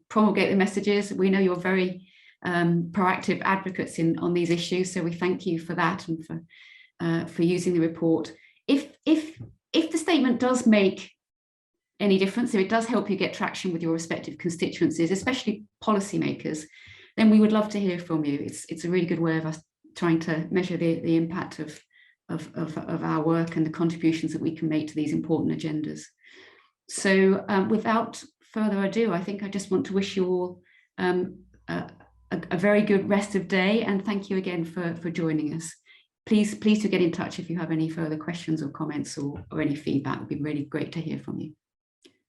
promulgate the messages. We know you're very proactive advocates on these issues, so we thank you for that and for using the report. If the statement does make any difference, if it does help you get traction with your respective constituencies, especially policymakers, then we would love to hear from you. It's a really good way of us trying to measure the impact of our work and the contributions that we can make to these important agendas. So without further ado, I think I just want to wish you all a very good rest of day, and thank you again for joining us. Please do get in touch if you have any further questions or comments or any feedback. It would be really great to hear from you.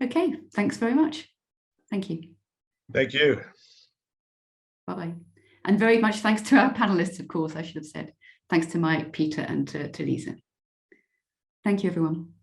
Okay, thanks very much. Thank you. Thank you. Bye-bye. And very much thanks to our panelists, of course, I should have said. Thanks to Mike, Peter, and to Lise. Thank you, everyone.